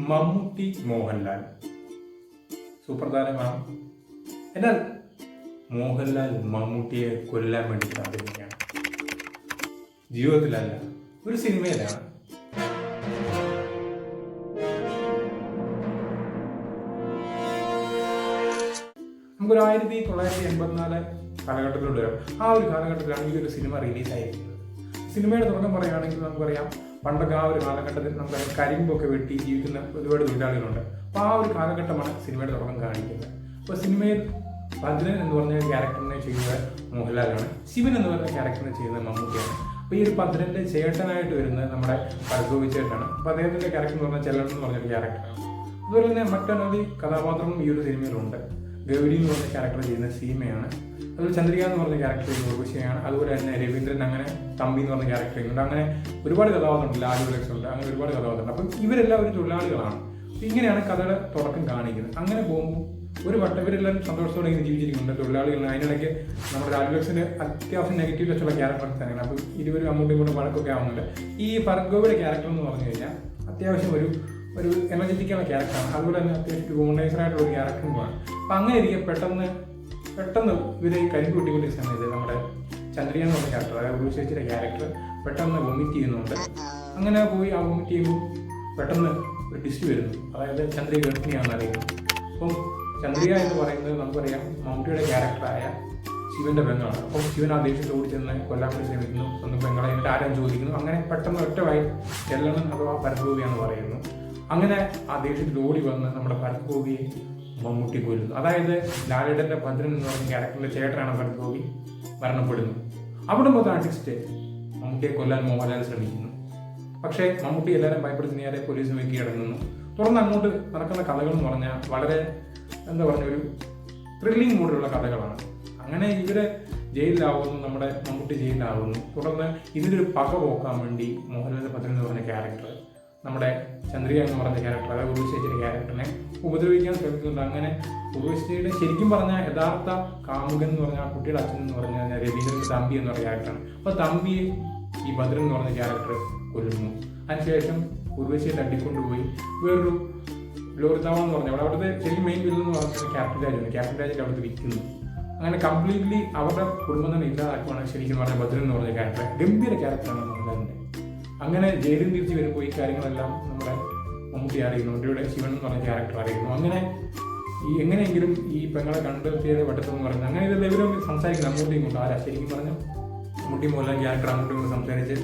Mammootty Mohanlal super താരമാണ്. എന്നാൽ മോഹൻലാൽ മമ്മൂട്ടിയെ കൊല്ലാൻ വേണ്ടി സാധിക്കുകയാണ്. ജീവിതത്തിലല്ല, ഒരു സിനിമയിലാണ്. നമുക്കൊരു 1984 കാലഘട്ടത്തിലൂടെ വരാം. ആ ഒരു കാലഘട്ടത്തിലാണ് ഈ ഒരു സിനിമ റിലീസായിരിക്കുന്നത്. സിനിമയുടെ തുടക്കം പറയുകയാണെങ്കിൽ നമുക്കറിയാം, പണ്ടൊക്കെ ആ ഒരു കാലഘട്ടത്തിൽ നമുക്കറിയാം കരിമ്പൊക്കെ വെട്ടി ജീവിക്കുന്ന ഒരുപാട് തൊഴിലാളികളുണ്ട്. അപ്പോൾ ആ ഒരു കാലഘട്ടമാണ് സിനിമയുടെ തുടക്കം കാണിക്കുന്നത്. അപ്പോൾ സിനിമയിൽ ഭദ്രൻ എന്ന് പറഞ്ഞ ക്യാരക്ടറിനെ ചെയ്യുന്നത് മോഹൻലാലാണ്, ശിവൻ എന്ന് പറഞ്ഞ ക്യാരക്ടറിനെ ചെയ്യുന്നത് മമ്മൂട്ടിയാണ്. അപ്പോൾ ഈ ഒരു ഭദ്രൻ്റെ ചേട്ടനായിട്ട് വരുന്നത് നമ്മുടെ ഭാർഗവി ചേട്ടനാണ്. അപ്പോൾ അദ്ദേഹത്തിൻ്റെ ക്യാരക്ടർ എന്ന് പറഞ്ഞാൽ ചെല്ലൻ എന്ന് പറഞ്ഞൊരു ക്യാരക്ടറാണ്. അതുപോലെ തന്നെ മറ്റനവധി കഥാപാത്രങ്ങളും ഈ ഒരു സിനിമയിലുണ്ട്. ഗൗരി എന്ന് പറഞ്ഞ ക്യാരക്ടർ ചെയ്യുന്ന സീമയാണ്. അതുപോലെ ചന്ദ്രിക എന്ന് പറഞ്ഞ ക്യാരക്ടർ ചെയ്യുന്ന ഉർവശിയാണ്. അതുപോലെ തന്നെ രവീന്ദ്രൻ, അങ്ങനെ തമ്പി എന്ന് പറഞ്ഞ ക്യാരക്ടർ ചെയ്യുന്നുണ്ട്. അങ്ങനെ ഒരുപാട് കഥാപാത്രമുണ്ട്. ലാലു ലക്സ് ഉണ്ട്. അങ്ങനെ ഒരുപാട് കഥാപാത്രമുണ്ട്. അപ്പം ഇവരെല്ലാവരും തൊഴിലാളികളാണ്. ഇങ്ങനെയാണ് കഥയുടെ തുടക്കം കാണിക്കുന്നത്. അങ്ങനെ പോകുമ്പോൾ ഒരു വട്ടം ഇവരെല്ലാവരും സന്തോഷത്തോടെ ഇങ്ങനെ ജീവിച്ചിരിക്കുന്നുണ്ട്, തൊഴിലാളികളാണ്. അതിനിടയ്ക്ക് നമ്മുടെ ലാലു ലക്സിന്റെ അത്യാവശ്യം നെഗറ്റീവ് ടച്ചുള്ള ക്യാരക്ടർ തന്നെയാണ്. അപ്പോൾ ഇരുവരും അങ്ങോട്ടും ഇങ്ങോട്ടും വഴക്കൊക്കെ ആവുന്നുണ്ട്. ഈ ഭാർഗവയുടെ ക്യാരക്ടർ എന്ന് പറഞ്ഞു കഴിഞ്ഞാൽ അത്യാവശ്യം ഒരു എനർജറ്റിക്കുള്ള ക്യാരക്ടറാണ്. അതുപോലെ തന്നെ അത്യാവശ്യം ഹ്യൂമനൈസർ ആയിട്ടുള്ള ഒരു ക്യാരക്ടറുമാണ്. അപ്പം അങ്ങനെ ഇരിക്കുക പെട്ടെന്ന് ഇവരെ കരിമ്പ് കിട്ടിക്കൊണ്ടിരിക്കുന്ന സമയത്ത് നമ്മുടെ ചന്ദ്രിക എന്ന് പറഞ്ഞ ക്യാരക്ടർ, അതായത് ഉർവശിയുടെ ക്യാരക്ടർ പെട്ടെന്ന് വൊമിറ്റ് ചെയ്യുന്നുണ്ട്. അങ്ങനെ പോയി ആ വൊമിറ്റ് ചെയ്യുമ്പോൾ പെട്ടെന്ന് ഒരു ടിസ്റ്റ് വരുന്നു. അതായത് ചന്ദ്രിക ഗർഭിണിയാണെന്ന് അറിയുന്നു. അപ്പം ചന്ദ്രിക എന്ന് പറയുന്നത് നമുക്കറിയാം മമ്മൂട്ടിയുടെ ക്യാരക്ടറായ ശിവന്റെ പെങ്ങളാണ്. അപ്പം ശിവൻ ആ ദേഷ്യത്തിൽ ഓടി ചെന്ന് കൊല്ലാൻ വേണ്ടി ശ്രമിക്കുന്നു. സ്വന്തം പെങ്ങളെ എന്നിട്ട് ആരും ചോദിക്കുന്നു. അങ്ങനെ പെട്ടെന്ന് ഒറ്റവായി ചെല്ലണം അഥവാ ഭരത്ഗോപിയാന്ന് പറയുന്നു. അങ്ങനെ ആ ദേഷ്യത്തിൽ ഓടി വന്ന് നമ്മുടെ ഭരത്ഗോപിയെ മമ്മൂട്ടി കൊല്ലുന്നു. അതായത് ലാലേട്ടൻ്റെ ഭദ്രൻ എന്ന് പറഞ്ഞ ക്യാരക്ടറിന്റെ ചേട്ടനാണ് ഭരത്ഗോപി, മരണപ്പെടുന്നു. അവിടെ മൊത്തം ആർട്ടിസ്റ്റ് മമ്മൂട്ടിയെ കൊല്ലാൻ മോഹൻലാൽ ശ്രമിക്കുന്നു. പക്ഷേ മമ്മൂട്ടി എല്ലാവരും ഭയപ്പെടുത്തുന്നേരെ പോലീസ് വെക്കി കിടങ്ങുന്നു. തുടർന്ന് അങ്ങോട്ട് നടക്കുന്ന കഥകൾ എന്ന് പറഞ്ഞാൽ വളരെ ഒരു ത്രില്ലിംഗ് മൂഡിലുള്ള കഥകളാണ്. അങ്ങനെ ഇവരെ ജയിലിലാവുന്നു, നമ്മുടെ മമ്മൂട്ടി ജയിലിലാവുന്നു. തുടർന്ന് ഇതിലൊരു പക പോക്കാൻ വേണ്ടി മോഹൻലാലിന്റെ ഭദ്രൻ എന്ന് പറഞ്ഞ ക്യാരക്ടർ നമ്മുടെ ചന്ദ്രിക എന്ന് പറഞ്ഞ ക്യാരക്ടർ, അതായത് ഉർവശിയുടെ ക്യാരക്ടറിനെ ഉപദ്രവിക്കാൻ ശ്രമിക്കുന്നുണ്ട്. അങ്ങനെ ഉർവശിയുടെ ശരിക്കും പറഞ്ഞാൽ യഥാർത്ഥ കാമുകൻ എന്ന് പറഞ്ഞാൽ ആ കുട്ടിയുടെ അച്ഛൻ എന്ന് പറഞ്ഞാൽ രവീന്ദ്രൻ്റെ തമ്പി എന്ന് പറഞ്ഞ ക്യാരക്ടറാണ്. അപ്പോൾ തമ്പിയെ ഈ ഭദ്രൻ എന്ന് പറഞ്ഞ ക്യാരക്ടർ കൊല്ലുന്നു. അതിനുശേഷം ഉർവശിയെ തട്ടിക്കൊണ്ടുപോയി വേറൊരു ലോറിത്താവളം എന്ന് പറഞ്ഞാൽ അവിടുത്തെ ശരിക്കും മെയിൻ വില്ലൻ എന്ന് പറഞ്ഞാൽ ക്യാപ്റ്റൻ രാജാണ്. ക്യാപ്റ്റൻ രാജിൻ്റെ അവിടുത്തെ വിൽക്കുന്നു. അങ്ങനെ കംപ്ലീറ്റ്ലി അവരുടെ കുടുംബം തന്നെ ഇല്ലാതാക്കുവാണ് ശരിക്കും പറഞ്ഞാൽ ഭദ്രൻ എന്ന് പറഞ്ഞ ക്യാരക്ടർ. ഗംഭീര ക്യാരക്ടറാണ് മോഹൻലാലിൻ്റെ. അങ്ങനെ ജയിലിൽ തിരിച്ച് വരുമ്പോൾ ഈ കാര്യങ്ങളെല്ലാം നമ്മുടെ മമ്മൂട്ടി അറിയുന്നു, മമ്മൂട്ടിയുടെ ശിവൻ എന്ന് പറഞ്ഞ ക്യാരക്ടർ അറിയുന്നു. അങ്ങനെ എങ്ങനെയെങ്കിലും ഈ പെങ്ങളെ കണ്ടെത്തിയത് പെട്ടെന്ന് പറയുന്നത്. അങ്ങനെ ഇതെല്ലാം ഇവരും സംസാരിക്കുന്നത് അങ്ങോട്ടും ഇങ്ങോട്ടും. ആരാ ശരിക്കും പറഞ്ഞാൽ മമ്മൂട്ടി മോഹൻലാൽ ക്യാരക്ടർ അങ്ങോട്ടും ഇങ്ങോട്ടും സംസാരിച്ച്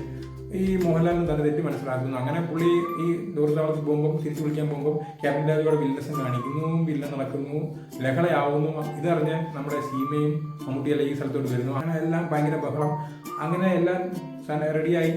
ഈ മോഹൻലാലിന് തന്നെ തെറ്റി മനസ്സിലാക്കുന്നു. അങ്ങനെ പുള്ളി ഈ ദൂരത്താവളത്തിൽ പോകുമ്പോൾ തിരിച്ചു വിളിക്കാൻ പോകുമ്പോൾ ക്യാപ്റ്റൻ രാജുവിടെ വില്ലസം കാണിക്കുന്നു, വില്ലൻ നടക്കുന്നു, ലഹളയാവുന്നു. ഇതറിഞ്ഞ് നമ്മുടെ സീമയും മമ്മൂട്ടിയെല്ലാം ഈ സ്ഥലത്തോട്ട് വരുന്നു. അങ്ങനെ എല്ലാം ഭയങ്കര ബഹളം. അങ്ങനെ എല്ലാം റെഡിയായി.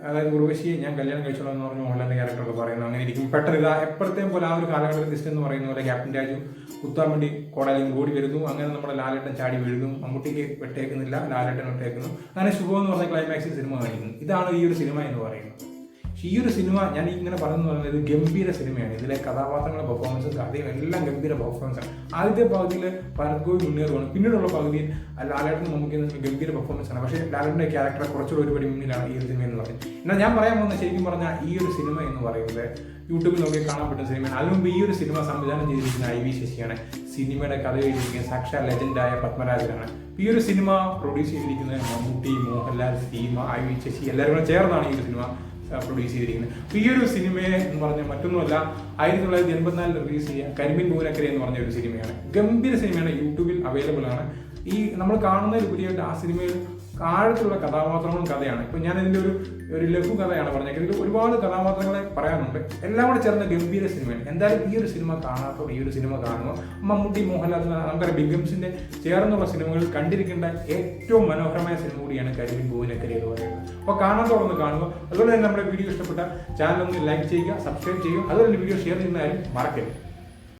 അതായത് ഉർവശിയെ ഞാൻ കല്യാണം കഴിച്ചോളാം എന്ന് പറഞ്ഞ് മോഹൻലാലിന്റെ ക്യാരക്ടറൊക്കെ പറയുന്നു. അങ്ങനെ ഇരിക്കും. പെട്ടെന്ന് ഇതാ എപ്പോഴത്തെയും പോലെ ആ ഒരു കാലഘട്ടത്തിൽ ലിസ്റ്റ് എന്ന് പറയുന്ന പോലെ ക്യാപ്റ്റൻ രാജു കുത്താൻ വേണ്ടി കോടാലിയും ഓടി വരുന്നു. അങ്ങനെ നമ്മുടെ ലാലേട്ടൻ ചാടി വീഴുന്നു. മമ്മൂട്ടിക്ക് വെട്ടേക്കുന്നില്ല, ലാലേട്ടൻ വെട്ടേക്കുന്നു. അങ്ങനെ ശുഭം എന്ന് പറഞ്ഞ ക്ലൈമാക്സിൽ സിനിമ കാണിക്കുന്നു. ഇതാണ് ഈ ഒരു സിനിമ എന്ന് പറയുന്നത്. പക്ഷേ ഈ ഒരു സിനിമ ഞാൻ ഇങ്ങനെ പറഞ്ഞു പറഞ്ഞത് ഇത് ഗംഭീര സിനിമയാണ്. ഇതിലെ കഥാപാത്രങ്ങളുടെ പെർഫോമൻസും കഥയും എല്ലാം ഗംഭീര പെർഫോമൻസാണ്. ആദ്യത്തെ പകുതിയിൽ ഭാർഗവി മുന്നേറുകയാണ്. പിന്നീടുള്ള പകുതിയിൽ ലാലേട്ടൻ നമുക്ക് ഗംഭീര പെർഫോമൻസ് ആണ്. പക്ഷേ ലാലേട്ടൻ്റെ ക്യാരക്ടർ കുറച്ചുകൂടി ഒരുപടി മുന്നിലാണ് ഈ ഒരു സിനിമ എന്ന് പറയുന്നത്. എന്നാൽ ഞാൻ പറയാൻ പോകുന്നത് ശരിക്കും പറഞ്ഞാൽ ഈ ഒരു സിനിമ എന്ന് പറയുന്നത് യൂട്യൂബിൽ നോക്കി കാണാൻ പറ്റുന്ന സിനിമയാണ്. അതിനു മുമ്പ് ഈ ഒരു സിനിമ സംവിധാനം ചെയ്തിരിക്കുന്ന IV ശശിയാണ്. സിനിമയുടെ കഥ എഴുതിയിരിക്കുന്ന സാക്ഷാൽ ലെജൻഡായ പത്മരാജനാണ്. ഈ ഒരു സിനിമ പ്രൊഡ്യൂസ് ചെയ്തിരിക്കുന്നത് മമ്മൂട്ടി, മോഹൻലാൽ, സീമ, IV ശശി എല്ലാവരും കൂടെ ചേർന്നാണ് ഈ ഒരു സിനിമ പ്രൊഡ്യൂസ് ചെയ്തിരിക്കുന്നത്. അപ്പോൾ ഈ ഒരു സിനിമയെ എന്ന് പറഞ്ഞാൽ മറ്റൊന്നുമല്ല, 1984 റിലീസ് ചെയ്യുക കരിമ്പിൻ പൂനക്കര എന്ന് പറഞ്ഞ ഒരു സിനിമയാണ്. ഗംഭീര സിനിമയാണ്. യൂട്യൂബിൽ അവൈലബിൾ ആണ്. ഈ നമ്മൾ കാണുന്നതിലുപരിയായിട്ട് ആ സിനിമയിൽ ആഴത്തിലുള്ള കഥാപാത്രങ്ങളും കഥയാണ്. ഇപ്പം ഞാൻ ഇതിൻ്റെ ഒരു ലഘു കഥയാണ് പറഞ്ഞത്. ഇതിൽ ഒരുപാട് കഥാപാത്രങ്ങളെ പറയാനുണ്ട്. എല്ലാം കൂടെ ചേർന്ന ഗംഭീര സിനിമയാണ്. എന്തായാലും ഈ ഒരു സിനിമ കാണാത്തവർ ഈ ഒരു സിനിമ കാണുക. മമ്മൂട്ടി, മോഹൻലാൽ, നമുക്കറിയാം ബിഗംസിന്റെ ചേർന്നുള്ള സിനിമകൾ കണ്ടിരിക്കേണ്ട ഏറ്റവും മനോഹരമായ സിനിമ കൂടിയാണ് കരിമ്പിൻ പൂനക്കര എന്ന് പറയുന്നത്. അപ്പോൾ കാണാത്തവരൊന്ന് കാണുക. അതുപോലെ തന്നെ നമ്മുടെ വീഡിയോ ഇഷ്ടപ്പെട്ട ചാനൽ ഒന്ന് ലൈക്ക് ചെയ്യുക, സബ്സ്ക്രൈബ് ചെയ്യുക. അതുപോലെ വീഡിയോ ഷെയർ ചെയ്യുന്ന കാര്യം മറക്കരുത്.